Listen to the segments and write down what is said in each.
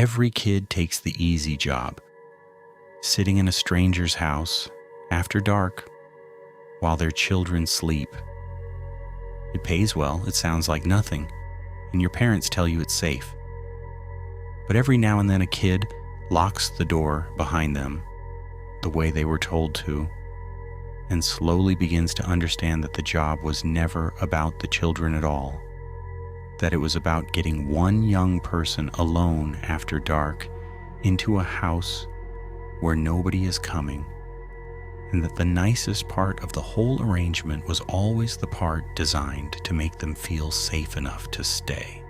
every kid takes the easy job, sitting in a stranger's house after dark while their children sleep. It pays well, it sounds like nothing, and your parents tell you it's safe. But every now and then a kid locks the door behind them the way they were told to, and slowly begins to understand that the job was never about the children at all, that it was about getting one young person alone after dark into a house where nobody is coming, and that the nicest part of the whole arrangement was always the part designed to make them feel safe enough to stay.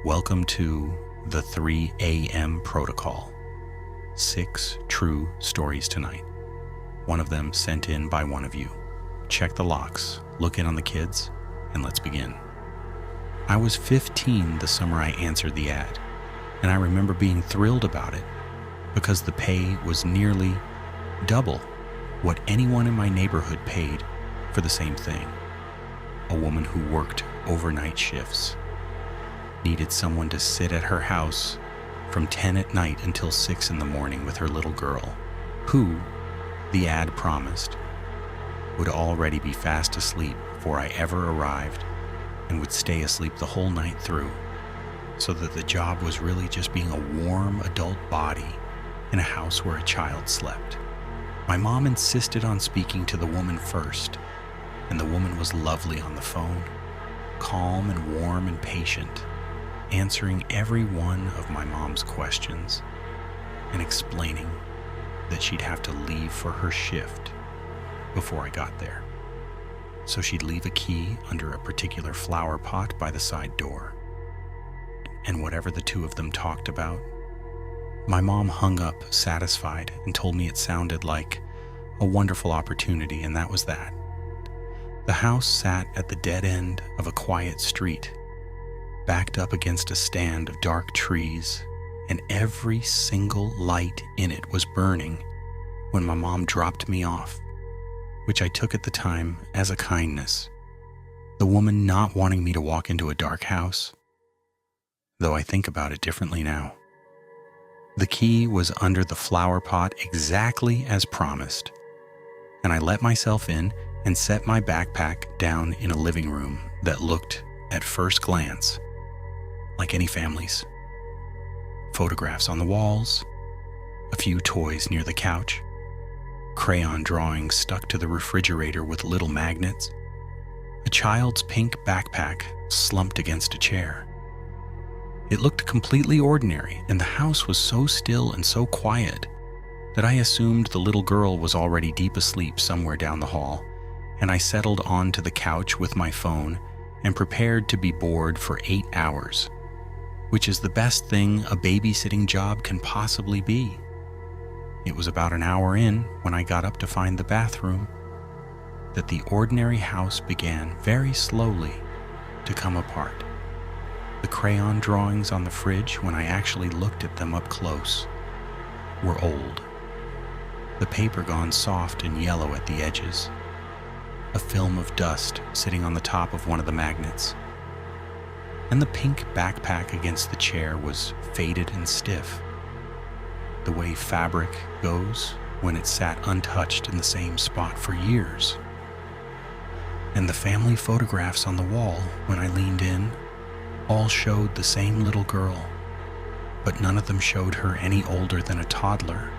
Welcome to the 3 a.m. protocol. 6 true stories tonight. One of them sent in by one of you. Check the locks, look in on the kids, and let's begin. I was 15 the summer I answered the ad, and I remember being thrilled about it because the pay was nearly double what anyone in my neighborhood paid for the same thing. A woman who worked overnight shifts needed someone to sit at her house from 10 at night until 6 in the morning with her little girl, who, the ad promised, would already be fast asleep before I ever arrived and would stay asleep the whole night through, so that the job was really just being a warm adult body in a house where a child slept. My mom insisted on speaking to the woman first, and the woman was lovely on the phone, calm and warm and patient, answering every one of my mom's questions and explaining that she'd have to leave for her shift before I got there. So she'd leave a key under a particular flower pot by the side door. And whatever the two of them talked about, my mom hung up satisfied and told me it sounded like a wonderful opportunity, and that was that. The house sat at the dead end of a quiet street, backed up against a stand of dark trees, and every single light in it was burning when my mom dropped me off, which I took at the time as a kindness, the woman not wanting me to walk into a dark house, though I think about it differently now. The key was under the flower pot exactly as promised, and I let myself in and set my backpack down in a living room that looked, at first glance, like any family's. Photographs on the walls, a few toys near the couch, crayon drawings stuck to the refrigerator with little magnets, a child's pink backpack slumped against a chair. It looked completely ordinary, and the house was so still and so quiet that I assumed the little girl was already deep asleep somewhere down the hall, and I settled onto the couch with my phone and prepared to be bored for 8 hours, which is the best thing a babysitting job can possibly be. It was about an hour in, when I got up to find the bathroom, that the ordinary house began very slowly to come apart. The crayon drawings on the fridge, when I actually looked at them up close, were old. The paper gone soft and yellow at the edges. A film of dust sitting on the top of one of the magnets. And the pink backpack against the chair was faded and stiff, the way fabric goes when it sat untouched in the same spot for years. And the family photographs on the wall, when I leaned in, all showed the same little girl, but none of them showed her any older than a toddler,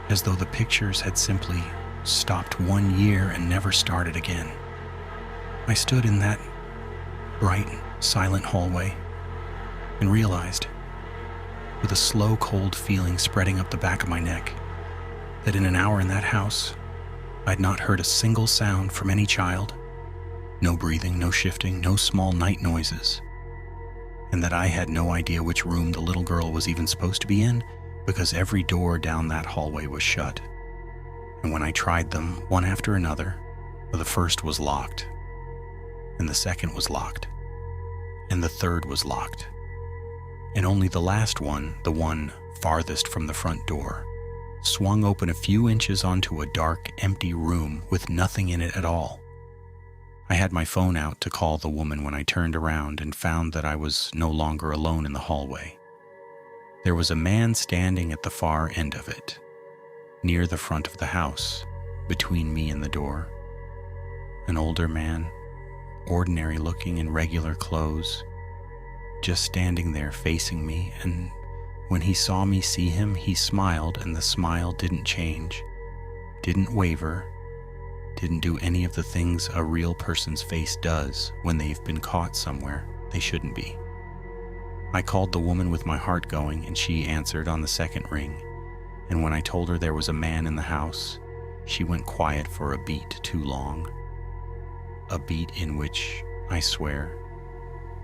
as though the pictures had simply stopped 1 year and never started again. I stood in that bright, silent hallway and realized, with a slow, cold feeling spreading up the back of my neck, that in an hour in that house, I'd not heard a single sound from any child, no breathing, no shifting, no small night noises, and that I had no idea which room the little girl was even supposed to be in, because every door down that hallway was shut. And when I tried them, one after another, the first was locked, and the second was locked, and the third was locked, and only the last one, the one farthest from the front door, swung open a few inches onto a dark, empty room with nothing in it at all. I had my phone out to call the woman when I turned around and found that I was no longer alone in the hallway. There was a man standing at the far end of it, near the front of the house, between me and the door. An older man, ordinary looking in regular clothes, just standing there facing me, and when he saw me see him, he smiled, and the smile didn't change, didn't waver, didn't do any of the things a real person's face does when they've been caught somewhere they shouldn't be. I called the woman with my heart going, and she answered on the second ring, and when I told her there was a man in the house, she went quiet for a beat too long. A beat in which, I swear,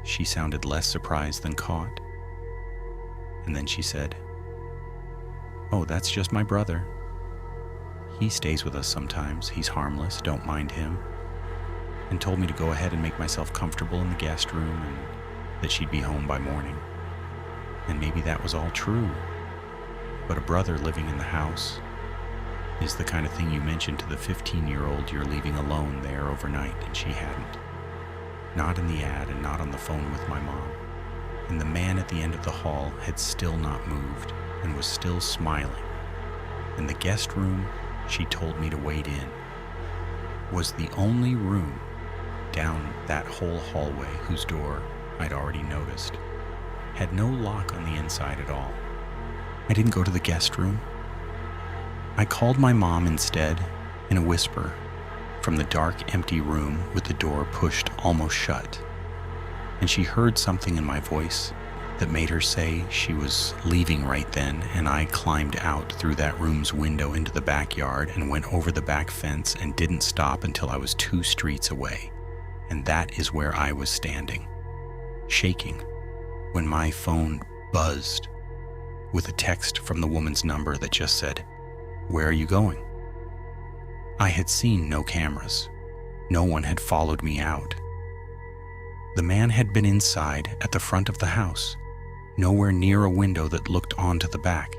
she sounded less surprised than caught. And then she said, "Oh, that's just my brother. He stays with us sometimes. He's harmless, don't mind him." And told me to go ahead and make myself comfortable in the guest room and that she'd be home by morning. And maybe that was all true. But a brother living in the house is the kind of thing you mention to the 15-year-old you're leaving alone there overnight, and she hadn't. Not in the ad and not on the phone with my mom. And the man at the end of the hall had still not moved and was still smiling. And the guest room she told me to wait in was the only room down that whole hallway whose door I'd already noticed had no lock on the inside at all. I didn't go to the guest room. I called my mom instead in a whisper from the dark, empty room with the door pushed almost shut. And she heard something in my voice that made her say she was leaving right then, and I climbed out through that room's window into the backyard and went over the back fence and didn't stop until I was 2 streets away. And that is where I was standing, shaking, when my phone buzzed with a text from the woman's number that just said, "Where are you going?" I had seen no cameras. No one had followed me out. The man had been inside at the front of the house, nowhere near a window that looked onto the back.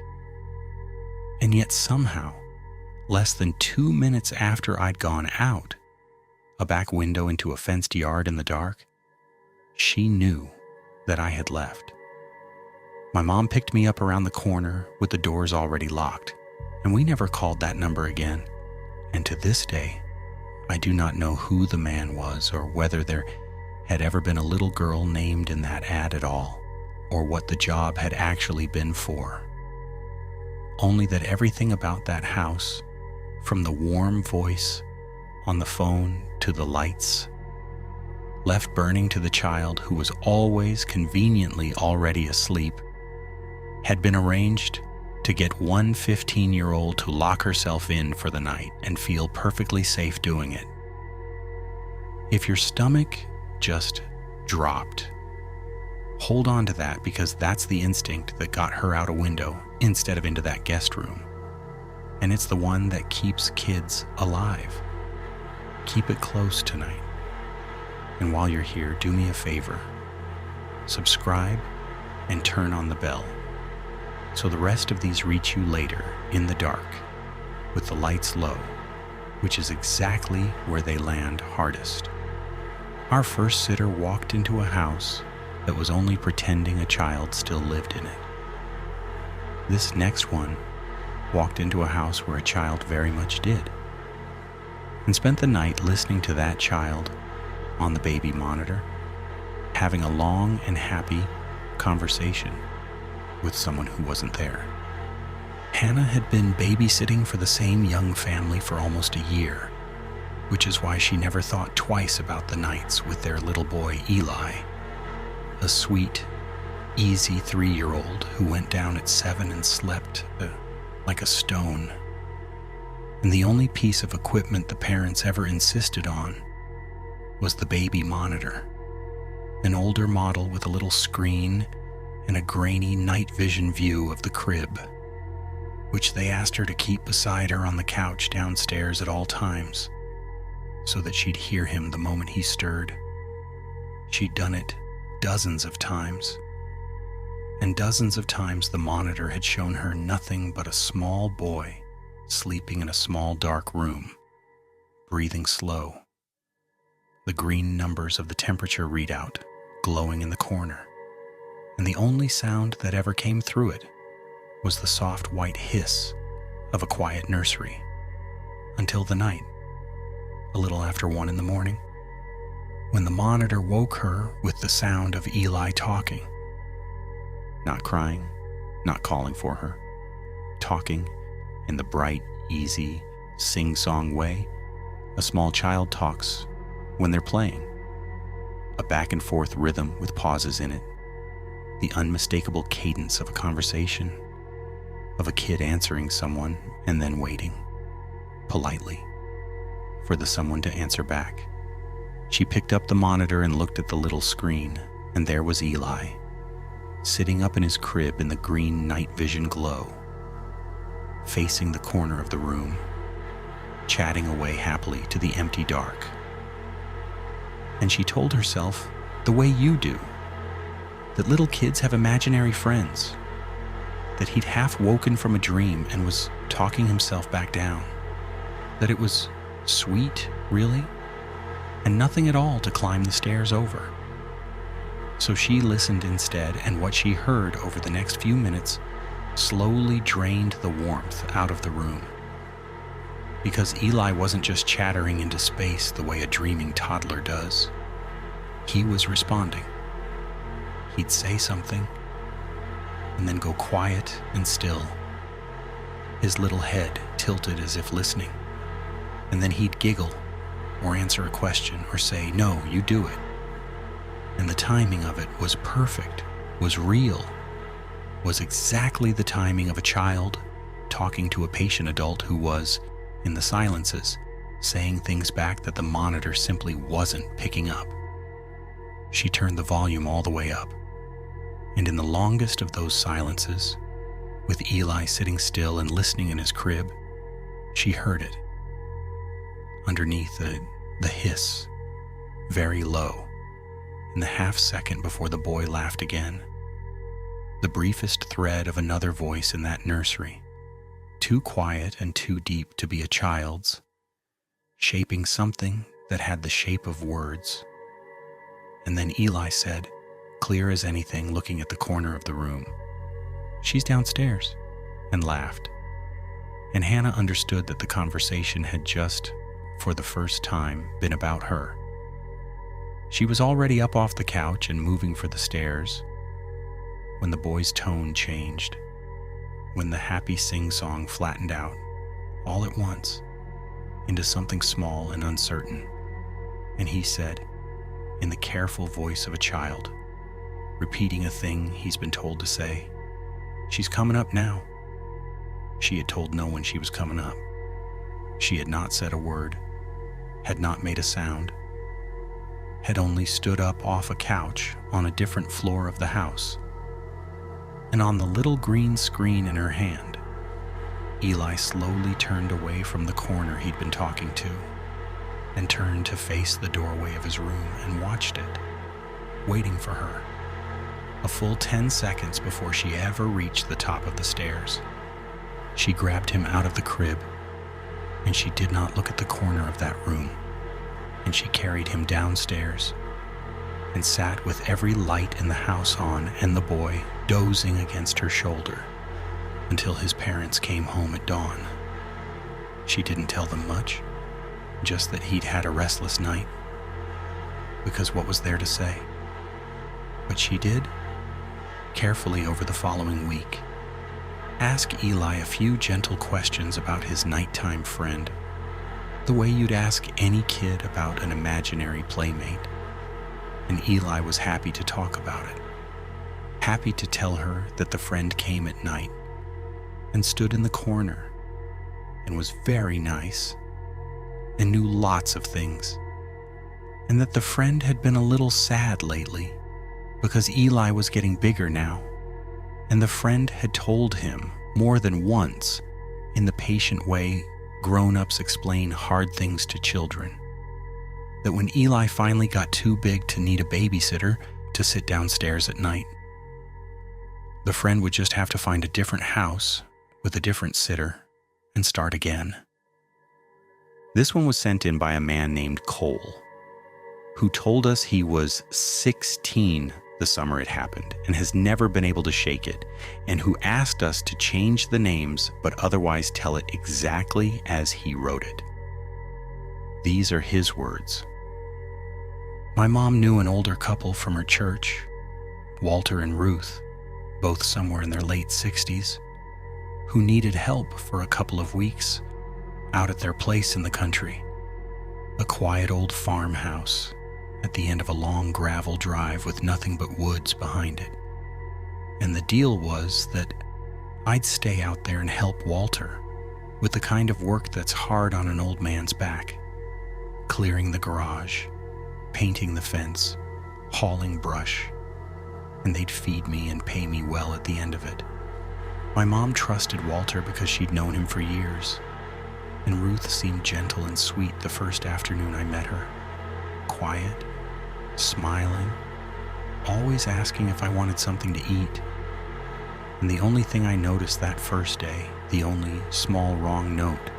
And yet somehow, less than 2 minutes after I'd gone out, a back window into a fenced yard in the dark, she knew that I had left. My mom picked me up around the corner with the doors already locked, and we never called that number again. And to this day, I do not know who the man was or whether there had ever been a little girl named in that ad at all, or what the job had actually been for. Only that everything about that house, from the warm voice on the phone to the lights, left burning to the child who was always conveniently already asleep, had been arranged to get one 15-year-old to lock herself in for the night and feel perfectly safe doing it. If your stomach just dropped, hold on to that, because that's the instinct that got her out a window instead of into that guest room. And it's the one that keeps kids alive. Keep it close tonight. And while you're here, do me a favor. Subscribe and turn on the bell, so the rest of these reach you later in the dark with the lights low, which is exactly where they land hardest. Our first sitter walked into a house that was only pretending a child still lived in it. This next one walked into a house where a child very much did, and spent the night listening to that child on the baby monitor, having a long and happy conversation with someone who wasn't there. Hannah had been babysitting for the same young family for almost a year, which is why she never thought twice about the nights with their little boy Eli, a sweet, easy 3-year-old who went down at 7 and slept like a stone. And the only piece of equipment the parents ever insisted on was the baby monitor, an older model with a little screen and a grainy night vision view of the crib, which they asked her to keep beside her on the couch downstairs at all times, so that she'd hear him the moment he stirred. She'd done it dozens of times, and dozens of times the monitor had shown her nothing but a small boy sleeping in a small dark room, breathing slow, the green numbers of the temperature readout glowing in the corner, and the only sound that ever came through it was the soft white hiss of a quiet nursery, until the night, a little after 1 in the morning, when the monitor woke her with the sound of Eli talking. Not crying, not calling for her, talking in the bright, easy, sing-song way a small child talks when they're playing. A back-and-forth rhythm with pauses in it, the unmistakable cadence of a conversation, of a kid answering someone and then waiting, politely, for the someone to answer back. She picked up the monitor and looked at the little screen, and there was Eli, sitting up in his crib in the green night vision glow, facing the corner of the room, chatting away happily to the empty dark. And she told herself, the way you do, that little kids have imaginary friends, that he'd half woken from a dream and was talking himself back down, that it was sweet, really, and nothing at all to climb the stairs over. So she listened instead, and what she heard over the next few minutes slowly drained the warmth out of the room. Because Eli wasn't just chattering into space the way a dreaming toddler does. He was responding. He'd say something, and then go quiet and still, his little head tilted as if listening, and then he'd giggle or answer a question or say, "No, you do it." And the timing of it was perfect, was real, was exactly the timing of a child talking to a patient adult who was, in the silences, saying things back that the monitor simply wasn't picking up. She turned the volume all the way up, and in the longest of those silences, with Eli sitting still and listening in his crib, she heard it. Underneath the hiss, very low, in the half-second before the boy laughed again, the briefest thread of another voice in that nursery, too quiet and too deep to be a child's, shaping something that had the shape of words. And then Eli said, clear as anything, looking at the corner of the room, "She's downstairs," and laughed. And Hannah understood that the conversation had just, for the first time, been about her. She was already up off the couch and moving for the stairs when the boy's tone changed, when the happy sing-song flattened out, all at once, into something small and uncertain. And he said, in the careful voice of a child, repeating a thing he's been told to say, "She's coming up now." She had told no one she was coming up. She had not said a word, had not made a sound, had only stood up off a couch on a different floor of the house. And on the little green screen in her hand, Eli slowly turned away from the corner he'd been talking to and turned to face the doorway of his room and watched it, waiting for her, a full 10 seconds before she ever reached the top of the stairs. She grabbed him out of the crib, and she did not look at the corner of that room, and she carried him downstairs and sat with every light in the house on and the boy dozing against her shoulder until his parents came home at dawn. She didn't tell them much, just that he'd had a restless night, because what was there to say? But she did, carefully over the following week, ask Eli a few gentle questions about his nighttime friend, the way you'd ask any kid about an imaginary playmate. And Eli was happy to talk about it, happy to tell her that the friend came at night and stood in the corner and was very nice and knew lots of things, and that the friend had been a little sad lately because Eli was getting bigger now, and the friend had told him more than once, in the patient way grown-ups explain hard things to children, that when Eli finally got too big to need a babysitter to sit downstairs at night, the friend would just have to find a different house with a different sitter and start again. This one was sent in by a man named Cole, who told us he was 16 the summer it happened and has never been able to shake it, and who asked us to change the names but otherwise tell it exactly as he wrote it. These are his words. My mom knew an older couple from her church, Walter and Ruth, both somewhere in their late 60s, who needed help for a couple of weeks out at their place in the country, a quiet old farmhouse at the end of a long gravel drive with nothing but woods behind it. And the deal was that I'd stay out there and help Walter with the kind of work that's hard on an old man's back, clearing the garage, painting the fence, hauling brush, and they'd feed me and pay me well at the end of it. My mom trusted Walter because she'd known him for years, and Ruth seemed gentle and sweet the first afternoon I met her. Quiet, smiling, always asking if I wanted something to eat. And the only thing I noticed that first day, the only small wrong note,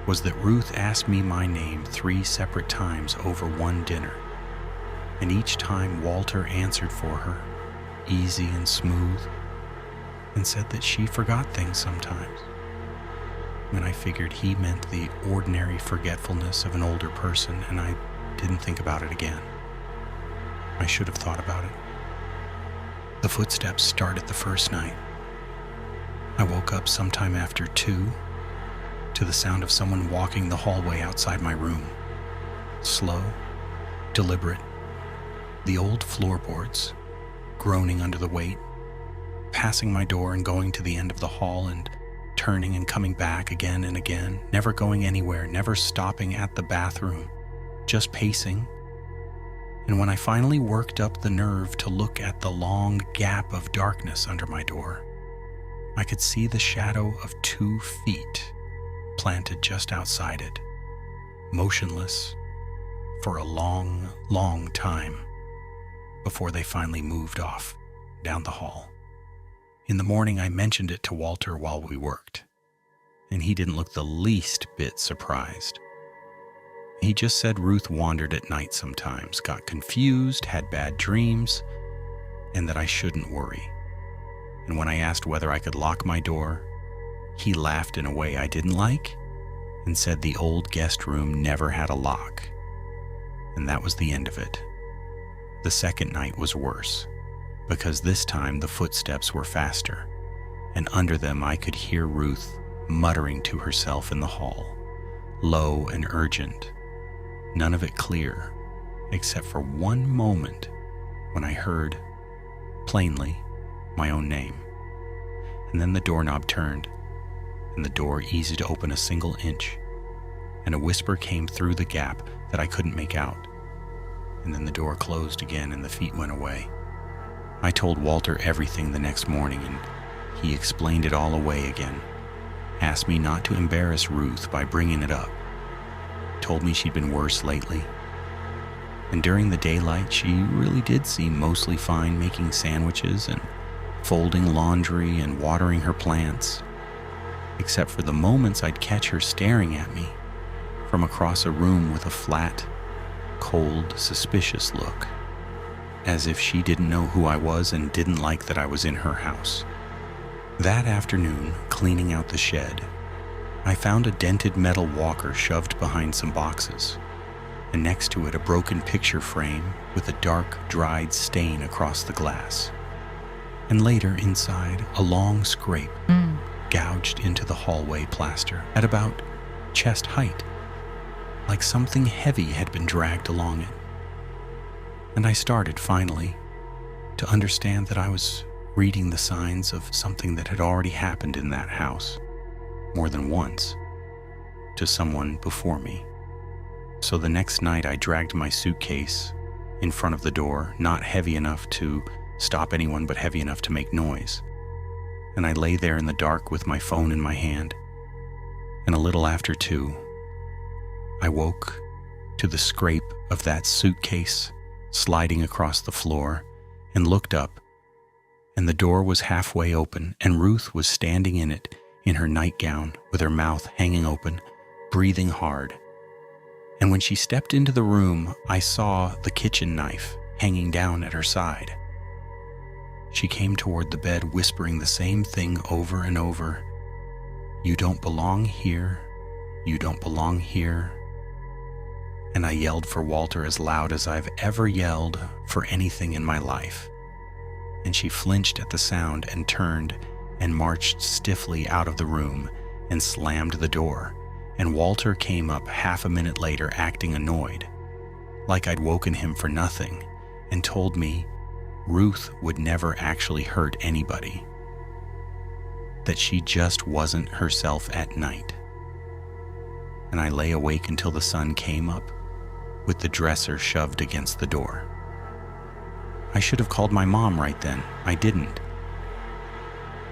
was that Ruth asked me my name 3 separate times over one dinner. And each time Walter answered for her, easy and smooth, and said that she forgot things sometimes. And I figured he meant the ordinary forgetfulness of an older person, and I didn't think about it again. I should have thought about it. The footsteps started the first night. I woke up sometime after 2 to the sound of someone walking the hallway outside my room. Slow, deliberate, the old floorboards groaning under the weight, passing my door and going to the end of the hall and turning and coming back again and again, never going anywhere, never stopping at the bathroom, just pacing. And when I finally worked up the nerve to look at the long gap of darkness under my door, I could see the shadow of 2 feet planted just outside it, motionless for a long, long time before they finally moved off down the hall. In the morning, I mentioned it to Walter while we worked, and he didn't look the least bit surprised. He just said Ruth wandered at night sometimes, got confused, had bad dreams, and that I shouldn't worry. And when I asked whether I could lock my door, he laughed in a way I didn't like and said the old guest room never had a lock. And that was the end of it. The second night was worse, because this time the footsteps were faster, and under them I could hear Ruth muttering to herself in the hall, low and urgent, none of it clear, except for one moment when I heard, plainly, my own name. And then the doorknob turned, and the door eased to open a single inch, and a whisper came through the gap that I couldn't make out. And then the door closed again and the feet went away. I told Walter everything the next morning, and he explained it all away again, asked me not to embarrass Ruth by bringing it up, told me she'd been worse lately. And during the daylight, she really did seem mostly fine, making sandwiches and folding laundry and watering her plants, except for the moments I'd catch her staring at me from across a room with a flat, cold, suspicious look, as if she didn't know who I was and didn't like that I was in her house. That afternoon, cleaning out the shed, I found a dented metal walker shoved behind some boxes, and next to it a broken picture frame with a dark, dried stain across the glass. And later, inside, a long scrape gouged into the hallway plaster at about chest height, like something heavy had been dragged along it. And I started, finally, to understand that I was reading the signs of something that had already happened in that house, more than once, to someone before me. So the next night I dragged my suitcase in front of the door, not heavy enough to stop anyone but heavy enough to make noise. And I lay there in the dark with my phone in my hand. And a little after 2, I woke to the scrape of that suitcase sliding across the floor and looked up, and the door was halfway open, and Ruth was standing in it in her nightgown with her mouth hanging open, breathing hard. And when she stepped into the room, I saw the kitchen knife hanging down at her side. She came toward the bed, whispering the same thing over and over. "You don't belong here. You don't belong here." And I yelled for Walter as loud as I've ever yelled for anything in my life. And she flinched at the sound and turned and marched stiffly out of the room and slammed the door. And Walter came up half a minute later acting annoyed, like I'd woken him for nothing, and told me Ruth would never actually hurt anybody, that she just wasn't herself at night. And I lay awake until the sun came up, with the dresser shoved against the door. I should have called my mom right then. I didn't,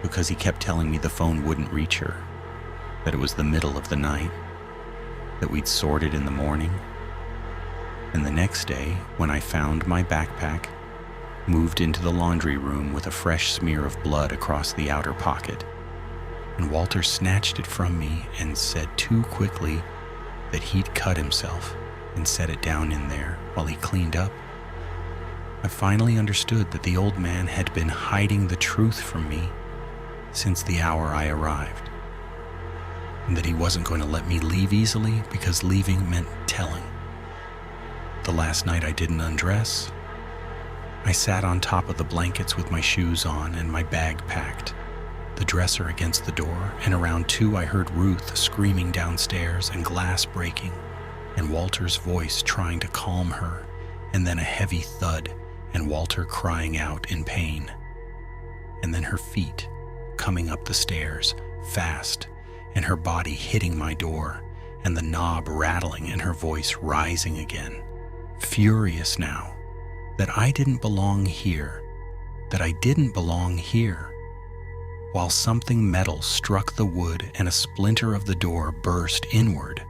because he kept telling me the phone wouldn't reach her, that it was the middle of the night, that we'd sort it in the morning. And the next day, when I found my backpack, moved into the laundry room with a fresh smear of blood across the outer pocket, and Walter snatched it from me and said too quickly that he'd cut himself and set it down in there while he cleaned up, I finally understood that the old man had been hiding the truth from me since the hour I arrived, and that he wasn't going to let me leave easily because leaving meant telling. The last night I didn't undress. I sat on top of the blankets with my shoes on and my bag packed, the dresser against the door, and around 2 I heard Ruth screaming downstairs and glass breaking, and Walter's voice trying to calm her, and then a heavy thud and Walter crying out in pain, and then her feet coming up the stairs fast, and her body hitting my door, and the knob rattling and her voice rising again, furious now that I didn't belong here, that I didn't belong here, while something metal struck the wood and a splinter of the door burst inward,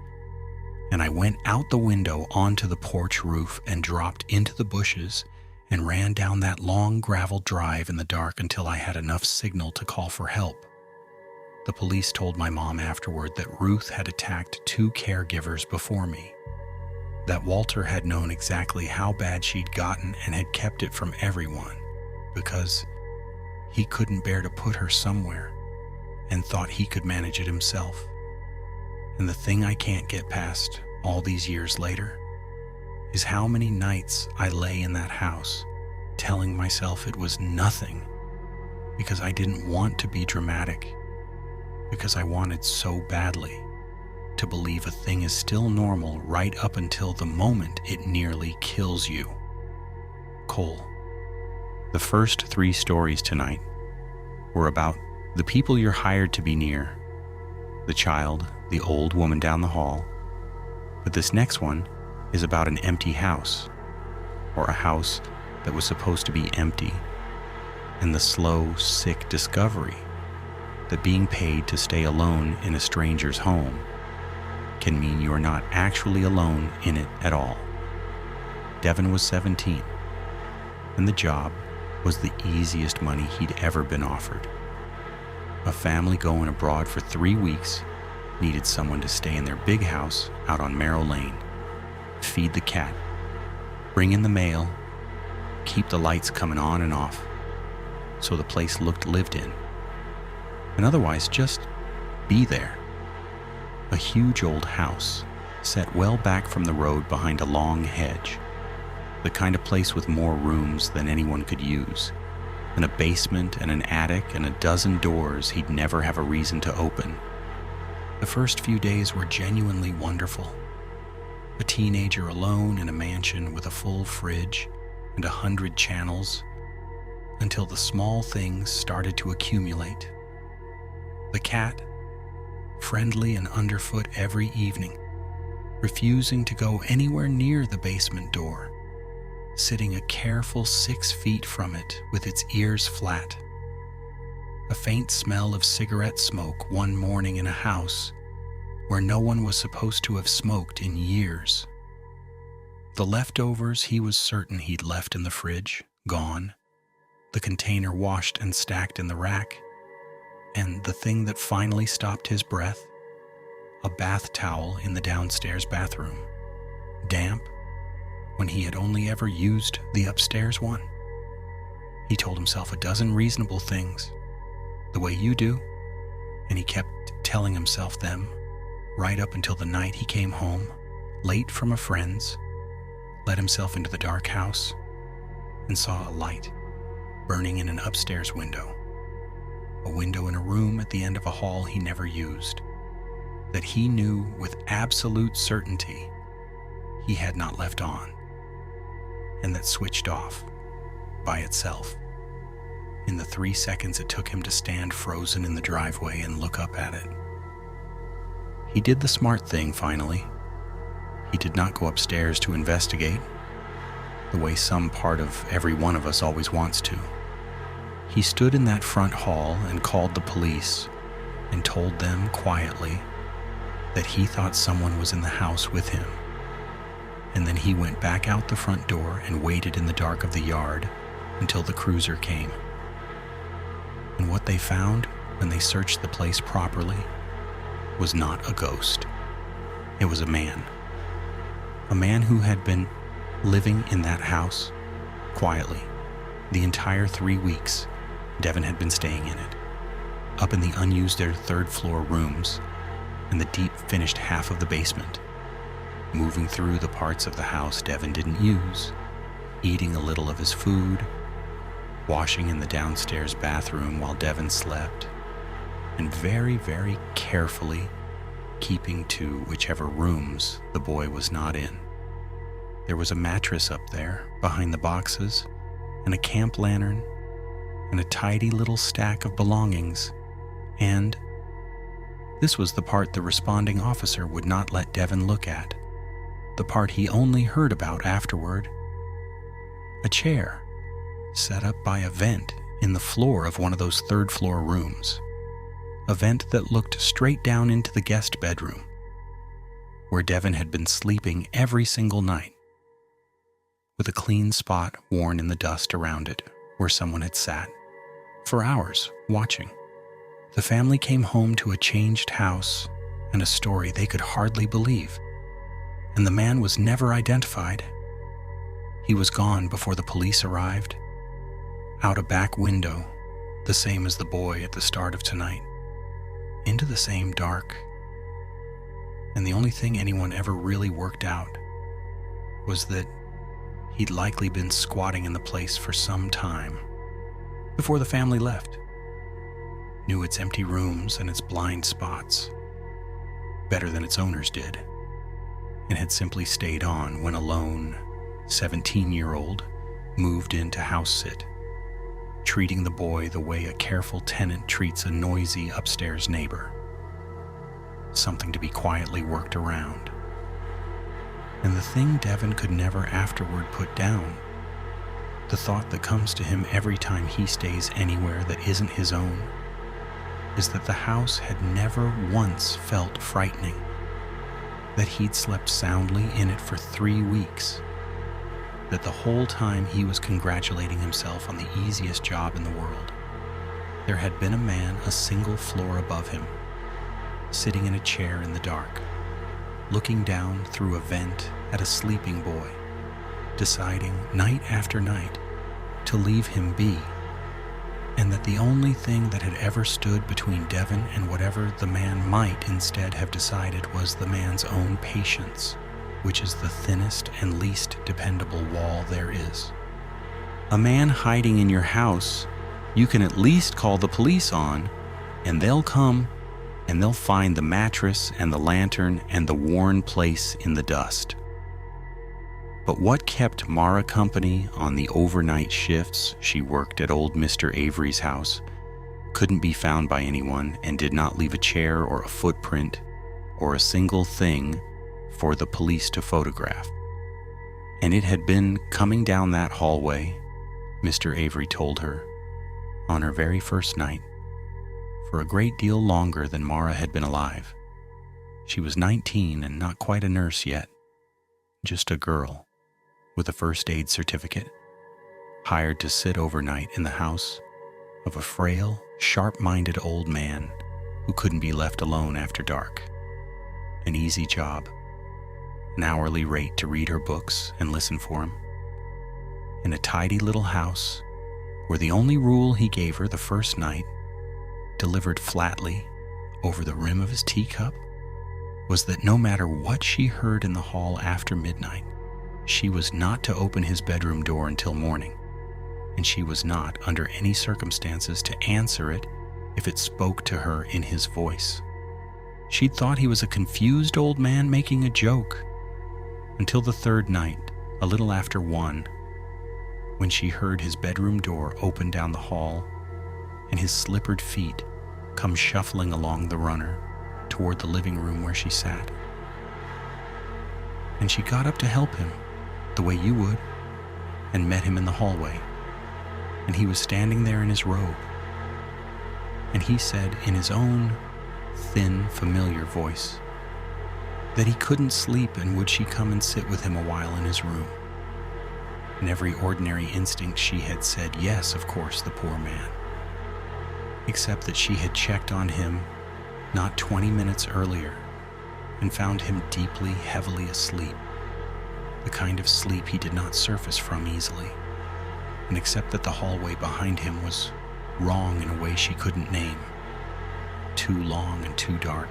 and I went out the window onto the porch roof and dropped into the bushes and ran down that long gravel drive in the dark until I had enough signal to call for help. The police told my mom afterward that Ruth had attacked 2 caregivers before me, that Walter had known exactly how bad she'd gotten and had kept it from everyone because he couldn't bear to put her somewhere and thought he could manage it himself. And the thing I can't get past all these years later is how many nights I lay in that house telling myself it was nothing because I didn't want to be dramatic, because I wanted so badly to believe a thing is still normal right up until the moment it nearly kills you. Cole. The first 3 stories tonight were about the people you're hired to be near, the child, the old woman down the hall, but this next one is about an empty house, or a house that was supposed to be empty, and the slow, sick discovery that being paid to stay alone in a stranger's home can mean you're not actually alone in it at all. Devin was 17, and the job was the easiest money he'd ever been offered. A family going abroad for 3 weeks needed someone to stay in their big house out on Marrow Lane, feed the cat, bring in the mail, keep the lights coming on and off so the place looked lived in, and otherwise just be there. A huge old house set well back from the road behind a long hedge, the kind of place with more rooms than anyone could use, and a basement and an attic and a dozen doors he'd never have a reason to open. The first few days were genuinely wonderful. A teenager alone in a mansion with a full fridge and 100 channels, until the small things started to accumulate. The cat, friendly and underfoot every evening, refusing to go anywhere near the basement door, sitting a careful 6 feet from it with its ears flat. A faint smell of cigarette smoke one morning in a house where no one was supposed to have smoked in years. The leftovers he was certain he'd left in the fridge, gone, the container washed and stacked in the rack, and the thing that finally stopped his breath, a bath towel in the downstairs bathroom, damp when he had only ever used the upstairs one. He told himself a dozen reasonable things, the way you do, and he kept telling himself them right up until the night he came home, late from a friend's, let himself into the dark house, and saw a light burning in an upstairs window, a window in a room at the end of a hall he never used, that he knew with absolute certainty he had not left on, and that switched off by itself in the 3 seconds it took him to stand frozen in the driveway and look up at it. He did the smart thing finally. He did not go upstairs to investigate, the way some part of every one of us always wants to. He stood in that front hall and called the police and told them quietly that he thought someone was in the house with him. And then he went back out the front door and waited in the dark of the yard until the cruiser came. And what they found when they searched the place properly was not a ghost. It was a man. A man who had been living in that house quietly the entire 3 weeks Devin had been staying in it, up in the unused third floor rooms and the deep finished half of the basement, moving through the parts of the house Devin didn't use, eating a little of his food, washing in the downstairs bathroom while Devin slept, and very, very carefully keeping to whichever rooms the boy was not in. There was a mattress up there behind the boxes, and a camp lantern, and a tidy little stack of belongings, and this was the part the responding officer would not let Devin look at, the part he only heard about afterward. A chair set up by a vent in the floor of one of those third floor rooms, a vent that looked straight down into the guest bedroom, where Devin had been sleeping every single night, with a clean spot worn in the dust around it where someone had sat for hours watching. The family came home to a changed house and a story they could hardly believe, and the man was never identified. He was gone before the police arrived, out a back window, the same as the boy at the start of tonight, into the same dark. And the only thing anyone ever really worked out was that he'd likely been squatting in the place for some time before the family left, knew its empty rooms and its blind spots better than its owners did, and had simply stayed on when a lone 17-year-old moved in to house sit, treating the boy the way a careful tenant treats a noisy upstairs neighbor, something to be quietly worked around. And the thing Devin could never afterward put down, the thought that comes to him every time he stays anywhere that isn't his own, is that the house had never once felt frightening, that he'd slept soundly in it for 3 weeks, that the whole time he was congratulating himself on the easiest job in the world, there had been a man a single floor above him, sitting in a chair in the dark, looking down through a vent at a sleeping boy, deciding night after night to leave him be, and that the only thing that had ever stood between Devin and whatever the man might instead have decided was the man's own patience, which is the thinnest and least dependable wall there is. A man hiding in your house, you can at least call the police on, and they'll come, and they'll find the mattress and the lantern and the worn place in the dust. But what kept Mara company on the overnight shifts she worked at old Mr. Avery's house couldn't be found by anyone and did not leave a chair or a footprint or a single thing for the police to photograph. And it had been coming down that hallway, Mr. Avery told her, on her very first night, for a great deal longer than Mara had been alive. She was 19 and not quite a nurse yet, just a girl with a first aid certificate, hired to sit overnight in the house of a frail, sharp-minded old man who couldn't be left alone after dark. An easy job, an hourly rate to read her books and listen for him, in a tidy little house where the only rule he gave her the first night, delivered flatly over the rim of his teacup, was that no matter what she heard in the hall after midnight, she was not to open his bedroom door until morning, and she was not, under any circumstances, to answer it if it spoke to her in his voice. She'd thought he was a confused old man making a joke, until the third night, a little after 1, when she heard his bedroom door open down the hall and his slippered feet come shuffling along the runner toward the living room where she sat. And she got up to help him, the way you would, and met him in the hallway. And he was standing there in his robe. And he said in his own thin, familiar voice that he couldn't sleep and would she come and sit with him a while in his room. In every ordinary instinct she had said yes, of course, the poor man. Except that she had checked on him not 20 minutes earlier and found him deeply, heavily asleep, the kind of sleep he did not surface from easily, and except that the hallway behind him was wrong in a way she couldn't name, too long and too dark,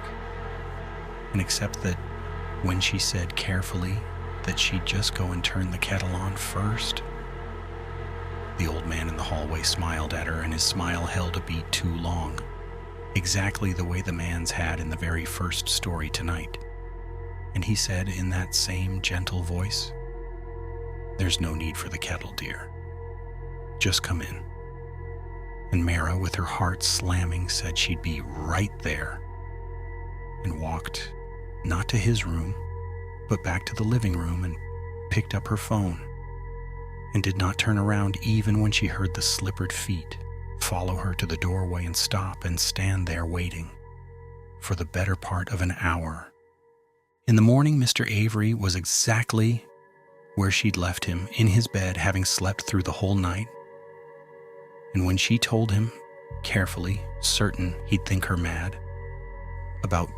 and except that when she said carefully that she'd just go and turn the kettle on first, the old man in the hallway smiled at her, and his smile held a beat too long, exactly the way the man's had in the very first story tonight. And he said in that same gentle voice, "There's no need for the kettle, dear. Just come in." And Marrow, with her heart slamming, said she'd be right there, and walked not to his room, but back to the living room and picked up her phone, and did not turn around even when she heard the slippered feet follow her to the doorway and stop and stand there waiting for the better part of an hour. In the morning, Mr. Avery was exactly where she'd left him, in his bed, having slept through the whole night. And when she told him, carefully, certain he'd think her mad, about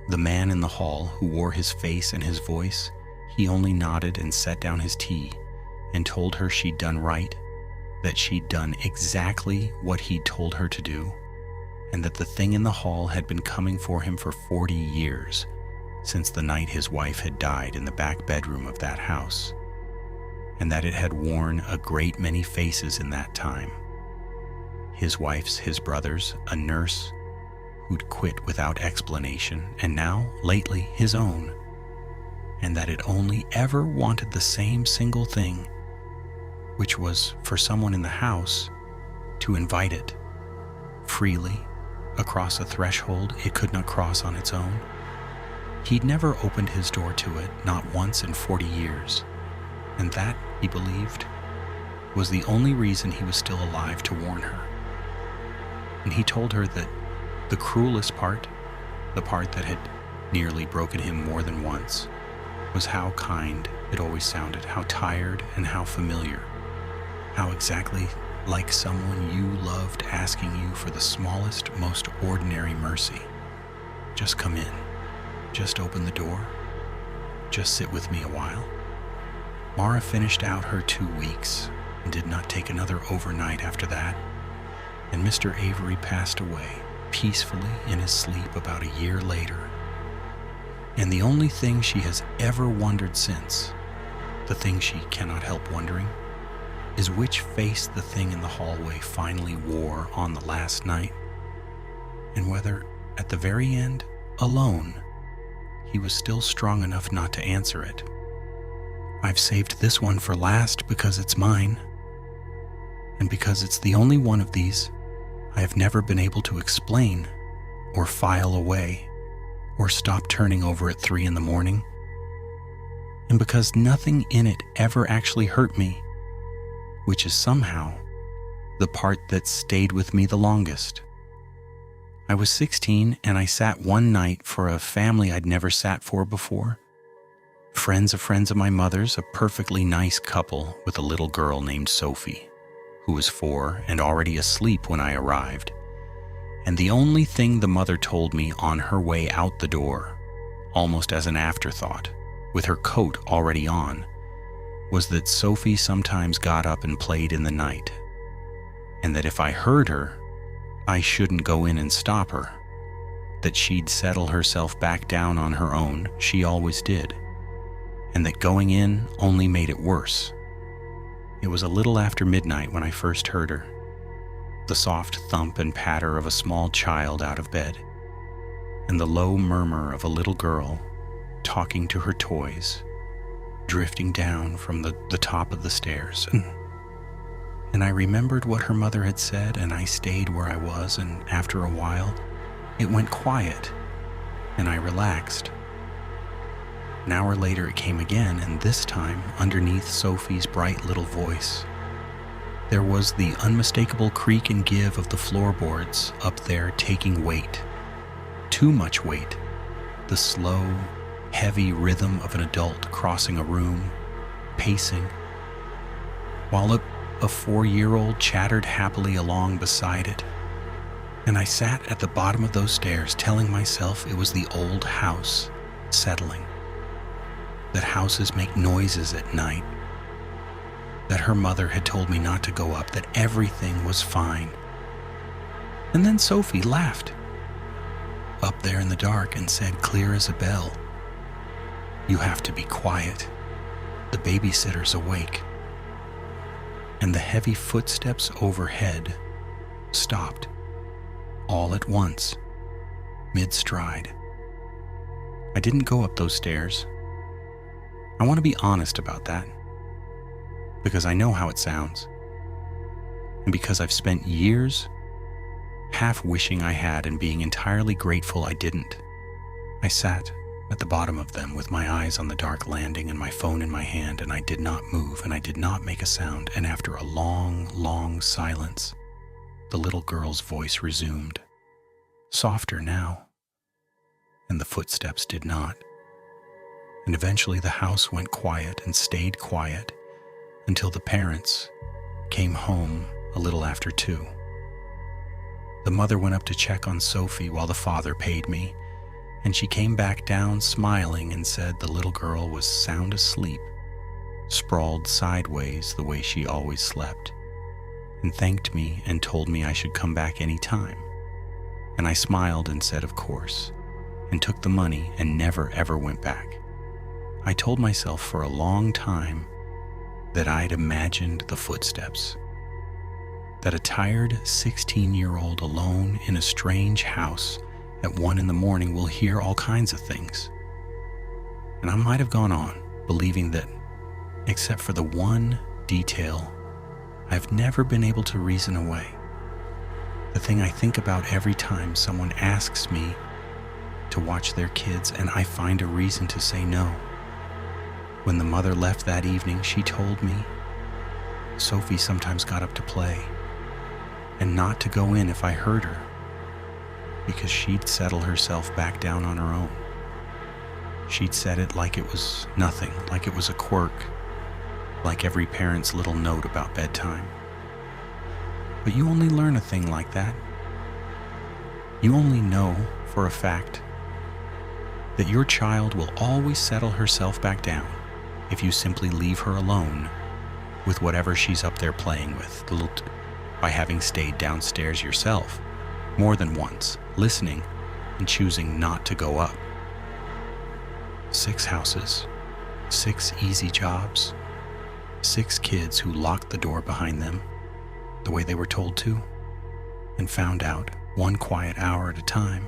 the man in the hall who wore his face and his voice, he only nodded and set down his tea and told her she'd done right, that she'd done exactly what he'd told her to do, and that the thing in the hall had been coming for him for 40 years, since the night his wife had died in the back bedroom of that house, and that it had worn a great many faces in that time. His wife's, his brother's, a nurse who'd quit without explanation, and now, lately, his own, and that it only ever wanted the same single thing, which was for someone in the house to invite it freely across a threshold it could not cross on its own. He'd never opened his door to it, not once in 40 years, and that, he believed, was the only reason he was still alive to warn her. And he told her that the cruelest part, the part that had nearly broken him more than once, was how kind it always sounded, how tired and how familiar, how exactly like someone you loved asking you for the smallest, most ordinary mercy. Just come in. Just open the door. Just sit with me a while. Mara finished out her 2 weeks and did not take another overnight after that, and Mr. Avery passed away peacefully in his sleep about a year later. And the only thing she has ever wondered since, the thing she cannot help wondering, is which face the thing in the hallway finally wore on the last night, and whether, at the very end, alone, he was still strong enough not to answer it. I've saved this one for last because it's mine, and because it's the only one of these I have never been able to explain, or file away, or stop turning over at 3 a.m, and because nothing in it ever actually hurt me, which is somehow the part that stayed with me the longest. I was 16 and I sat one night for a family I'd never sat for before. Friends of my mother's, a perfectly nice couple with a little girl named Sophie, who was 4 and already asleep when I arrived. And the only thing the mother told me on her way out the door, almost as an afterthought, with her coat already on, was that Sophie sometimes got up and played in the night, and that if I heard her, I shouldn't go in and stop her, that she'd settle herself back down on her own, she always did, and that going in only made it worse. It was a little after midnight when I first heard her, the soft thump and patter of a small child out of bed, and the low murmur of a little girl talking to her toys, drifting down from the top of the stairs. And I remembered what her mother had said, and I stayed where I was, and after a while, it went quiet, and I relaxed. An hour later it came again, and this time, underneath Sophie's bright little voice, there was the unmistakable creak and give of the floorboards up there taking weight. Too much weight. The slow, heavy rhythm of an adult crossing a room, pacing, while a 4-year-old chattered happily along beside it. And I sat at the bottom of those stairs telling myself it was the old house settling, that houses make noises at night, that her mother had told me not to go up, that everything was fine. And then Sophie laughed up there in the dark and said, clear as a bell, "You have to be quiet. The babysitter's awake." And the heavy footsteps overhead stopped, all at once, mid-stride. I didn't go up those stairs. I want to be honest about that, because I know how it sounds, and because I've spent years half wishing I had and being entirely grateful I didn't. I sat at the bottom of them with my eyes on the dark landing and my phone in my hand, and I did not move and I did not make a sound, and after a long, long silence, the little girl's voice resumed, softer now, and the footsteps did not. And eventually the house went quiet and stayed quiet until the parents came home a little after 2. The mother went up to check on Sophie while the father paid me, and she came back down smiling and said the little girl was sound asleep, sprawled sideways the way she always slept, and thanked me and told me I should come back any time. And I smiled and said of course, and took the money and never ever went back. I told myself for a long time that I'd imagined the footsteps, that a tired 16-year-old alone in a strange house at 1 a.m. will hear all kinds of things. And I might have gone on, believing that, except for the one detail I've never been able to reason away, the thing I think about every time someone asks me to watch their kids and I find a reason to say no. When the mother left that evening, she told me Sophie sometimes got up to play, and not to go in if I heard her, because she'd settle herself back down on her own. She'd said it like it was nothing, like it was a quirk, like every parent's little note about bedtime. But you only learn a thing like that. You only know for a fact that your child will always settle herself back down if you simply leave her alone with whatever she's up there playing with, by having stayed downstairs yourself more than once, listening and choosing not to go up. 6 houses, 6 easy jobs, 6 kids who locked the door behind them the way they were told to, and found out 1 quiet hour at a time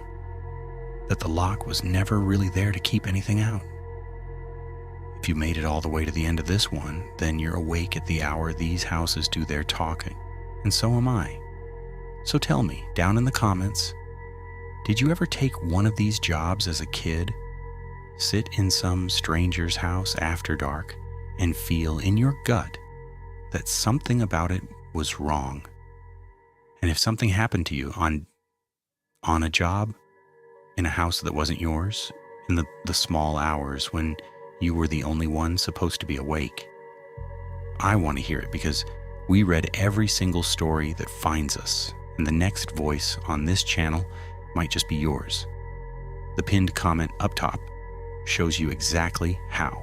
that the lock was never really there to keep anything out. If you made it all the way to the end of this one, then you're awake at the hour these houses do their talking, and so am I. So tell me, down in the comments, did you ever take one of these jobs as a kid, sit in some stranger's house after dark, and feel in your gut that something about it was wrong? And if something happened to you on a job, in a house that wasn't yours, in the small hours when you were the only one supposed to be awake, I want to hear it, because we read every single story that finds us, and the next voice on this channel might just be yours. The pinned comment up top shows you exactly how.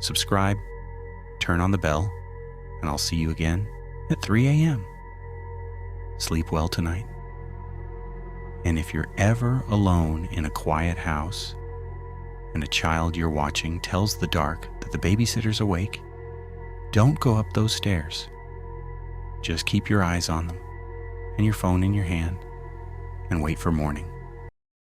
Subscribe, turn on the bell, and I'll see you again at 3 a.m. Sleep well tonight. And if you're ever alone in a quiet house and a child you're watching tells the dark that the babysitter's awake, don't go up those stairs. Just keep your eyes on them and your phone in your hand and wait for morning.